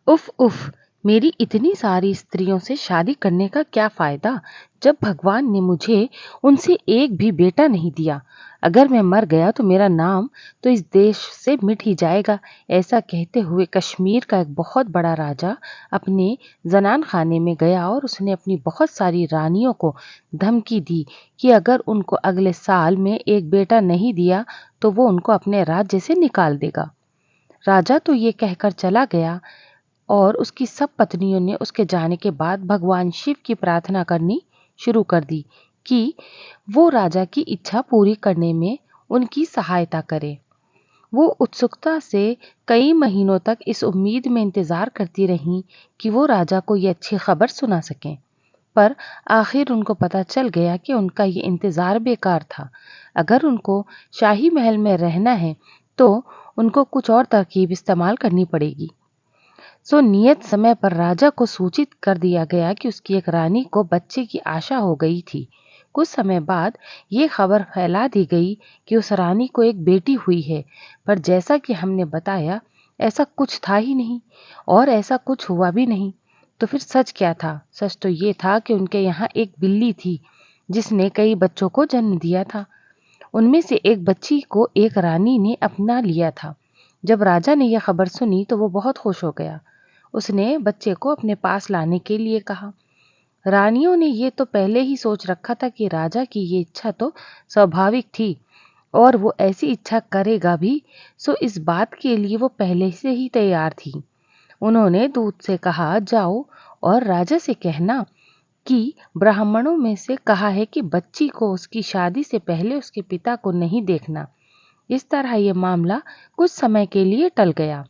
उफ उफ, मेरी इतनी सारी स्त्रियों से शादी करने का क्या फायदा, जब भगवान ने मुझे उनसे एक भी बेटा नहीं दिया। अगर मैं मर गया तो मेरा नाम तो इस देश से मिट ही जाएगा। ऐसा कहते हुए कश्मीर का एक बहुत बड़ा राजा अपने जनान खाने में गया और उसने अपनी बहुत सारी रानियों को धमकी दी कि अगर उनको अगले साल में एक बेटा नहीं दिया तो वो उनको अपने राज्य से निकाल देगा। राजा तो ये कहकर चला गया और उसकी सब पत्नियों ने उसके जाने के बाद भगवान शिव की प्रार्थना करनी शुरू कर दी कि वो राजा की इच्छा पूरी करने में उनकी सहायता करे। वो उत्सुकता से कई महीनों तक इस उम्मीद में इंतजार करती रहीं कि वो राजा को ये अच्छी खबर सुना सकें। पर आखिर उनको पता चल गया कि उनका ये इंतजार बेकार था। अगर उनको शाही महल में रहना है तो उनको कुछ और तरकीब इस्तेमाल करनी पड़ेगी। सो नियत समय पर राजा को सूचित कर दिया गया कि उसकी एक रानी को बच्चे की आशा हो गई थी। कुछ समय बाद ये खबर फैला दी गई कि उस रानी को एक बेटी हुई है, पर जैसा कि हमने बताया ऐसा कुछ था ही नहीं और ऐसा कुछ हुआ भी नहीं। तो फिर सच क्या था? सच तो ये था कि उनके यहाँ एक बिल्ली थी जिसने कई बच्चों को जन्म दिया था। उनमें से एक बच्ची को एक रानी ने अपना लिया था। जब राजा ने यह खबर सुनी तो वो बहुत खुश हो गया। उसने बच्चे को अपने पास लाने के लिए कहा। रानियों ने ये तो पहले ही सोच रखा था कि राजा की ये इच्छा तो स्वाभाविक थी और वो ऐसी इच्छा करेगा भी, सो इस बात के लिए वो पहले से ही तैयार थी। उन्होंने दूत से कहा, जाओ और राजा से कहना कि ब्राह्मणों में से कहा है कि बच्ची को उसकी शादी से पहले उसके पिता को नहीं देखना। इस तरह ये मामला कुछ समय के लिए टल गया।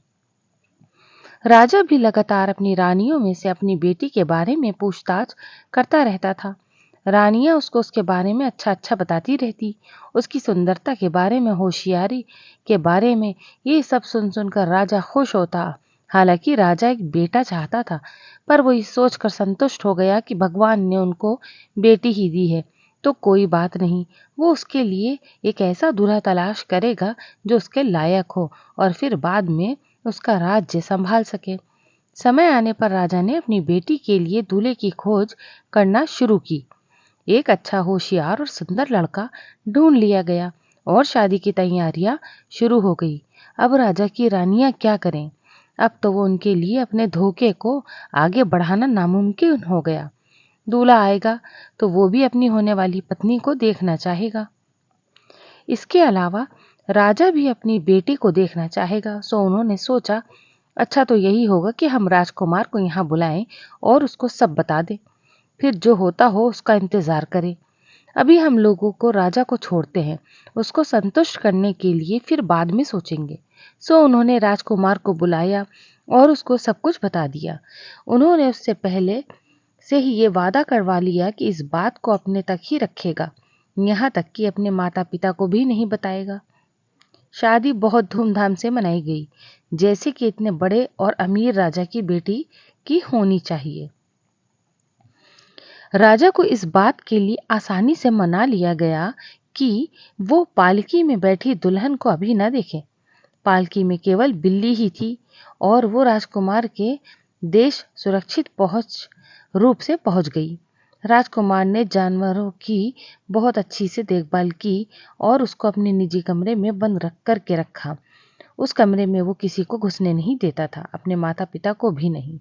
राजा भी लगातार अपनी रानियों में से अपनी बेटी के बारे में पूछताछ करता रहता था। रानियां उसको उसके बारे में अच्छा अच्छा बताती रहती, उसकी सुंदरता के बारे में, होशियारी के बारे में। ये सब सुन सुनकर राजा खुश होता। हालांकि राजा एक बेटा चाहता था, पर वो इस सोचकर संतुष्ट हो गया कि भगवान ने उनको बेटी ही दी है तो कोई बात नहीं। वो उसके लिए एक ऐसा दूल्हा तलाश करेगा जो उसके लायक हो और फिर बाद में उसका राज्य संभाल सके। समय आने पर राजा ने अपनी बेटी के लिए दूल्हे की खोज करना शुरू की। एक अच्छा, होशियार और सुंदर लड़का ढूंढ लिया गया और शादी की तैयारियां शुरू हो गई। अब राजा की रानियां क्या करें? अब तो वो उनके लिए अपने धोखे को आगे बढ़ाना नामुमकिन हो गया। दूल्हा आएगा तो वो भी अपनी होने वाली पत्नी को देखना चाहेगा। इसके अलावा राजा भी अपनी बेटी को देखना चाहेगा। सो उन्होंने सोचा, अच्छा तो यही होगा कि हम राजकुमार को यहाँ बुलाएं और उसको सब बता दें, फिर जो होता हो उसका इंतजार करें। अभी हम लोगों को राजा को छोड़ते हैं, उसको संतुष्ट करने के लिए फिर बाद में सोचेंगे। सो उन्होंने राजकुमार को बुलाया और उसको सब कुछ बता दिया। उन्होंने उससे पहले से ही ये वादा करवा लिया कि इस बात को अपने तक ही रखेगा, यहाँ तक कि अपने माता पिता को भी नहीं बताएगा। शादी बहुत धूमधाम से मनाई गई, जैसे कि इतने बड़े और अमीर राजा की बेटी की होनी चाहिए। राजा को इस बात के लिए आसानी से मना लिया गया कि वो पालकी में बैठी दुल्हन को अभी न देखे। पालकी में केवल बिल्ली ही थी और वो राजकुमार के देश सुरक्षित पहुंच रूप से पहुंच गई। राजकुमार ने जानवरों की बहुत अच्छी से देखभाल की और उसको अपने निजी कमरे में बंद रख करके रखा। उस कमरे में वो किसी को घुसने नहीं देता था, अपने माता पिता को भी नहीं।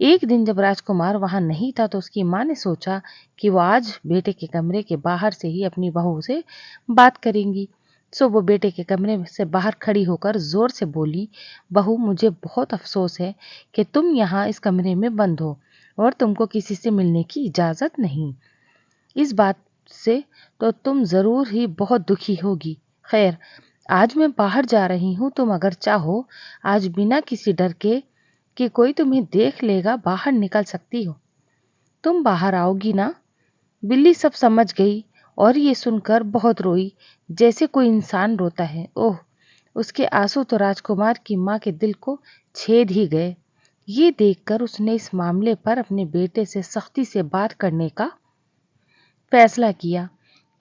एक दिन जब राजकुमार वहां नहीं था तो उसकी माँ ने सोचा कि वो आज बेटे के कमरे के बाहर से ही अपनी बहू से बात करेंगी। सो वो बेटे के कमरे से बाहर खड़ी होकर जोर से बोली, बहू, मुझे बहुत अफसोस है कि तुम यहाँ इस कमरे में बंद हो और तुमको किसी से मिलने की इजाजत नहीं। इस बात से तो तुम जरूर ही बहुत दुखी होगी। खैर, आज मैं बाहर जा रही हूँ, तुम अगर चाहो आज बिना किसी डर के कि कोई तुम्हें देख लेगा बाहर निकल सकती हो। तुम बाहर आओगी ना? बिल्ली सब समझ गई और ये सुनकर बहुत रोई, जैसे कोई इंसान रोता है। ओह, उसके आंसू तो राजकुमार की माँ के दिल को छेद ही गए। ये देखकर उसने इस मामले पर अपने बेटे से सख्ती से बात करने का फैसला किया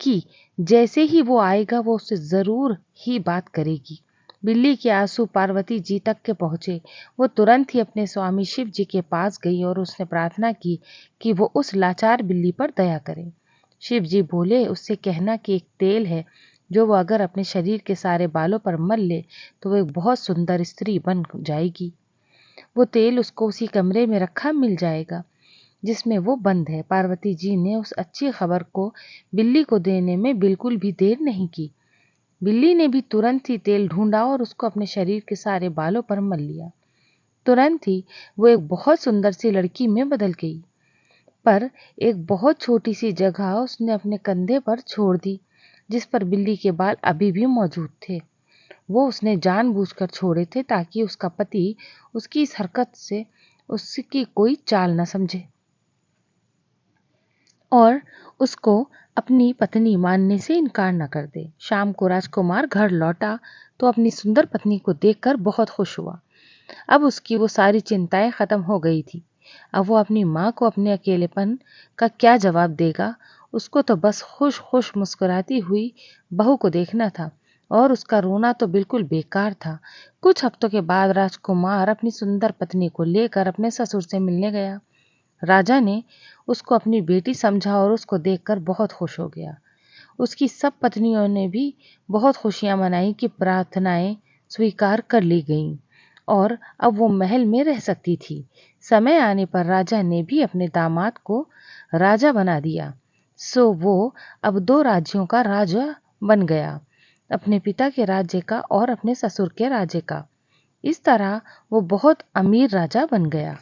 कि जैसे ही वो आएगा वो उससे जरूर ही बात करेगी। बिल्ली के आंसू पार्वती जी तक के पहुंचे। वो तुरंत ही अपने स्वामी शिव जी के पास गई और उसने प्रार्थना की कि वो उस लाचार बिल्ली पर दया करें। शिव जी बोले, उससे कहना कि एक तेल है जो वो अगर अपने शरीर के सारे बालों पर मल ले तो वो एक बहुत सुंदर स्त्री बन जाएगी। वो तेल उसको उसी कमरे में रखा मिल जाएगा जिसमें वो बंद है। पार्वती जी ने उस अच्छी खबर को बिल्ली को देने में बिल्कुल भी देर नहीं की। बिल्ली ने भी तुरंत ही तेल ढूंढा और उसको अपने शरीर के सारे बालों पर मल लिया। तुरंत ही वो एक बहुत सुंदर सी लड़की में बदल गई। पर एक बहुत छोटी सी जगह उसने अपने कंधे पर छोड़ दी जिस पर बिल्ली के बाल अभी भी मौजूद थे। वो उसने जानबूझकर छोड़े थे ताकि उसका पति उसकी इस हरकत से उसकी कोई चाल न समझे और उसको अपनी पत्नी मानने से इनकार न कर दे। शाम को राजकुमार घर लौटा तो अपनी सुंदर पत्नी को देखकर बहुत खुश हुआ। अब उसकी वो सारी चिंताएं खत्म हो गई थी। अब वो अपनी माँ को अपने अकेलेपन का क्या जवाब देगा। उसको तो बस खुश खुश मुस्कुराती हुई बहू को देखना था और उसका रोना तो बिल्कुल बेकार था। कुछ हफ्तों के बाद राजकुमार अपनी सुंदर पत्नी को लेकर अपने ससुर से मिलने गया। राजा ने उसको अपनी बेटी समझा और उसको देखकर बहुत खुश हो गया। उसकी सब पत्नियों ने भी बहुत खुशियां मनाई कि प्रार्थनाएं स्वीकार कर ली गईं और अब वो महल में रह सकती थी। समय आने पर राजा ने भी अपने दामाद को राजा बना दिया। सो वो अब 2 राज्यों का राजा बन गया, अपने पिता के राज्य का और अपने ससुर के राज्य का। इस तरह वो बहुत अमीर राजा बन गया।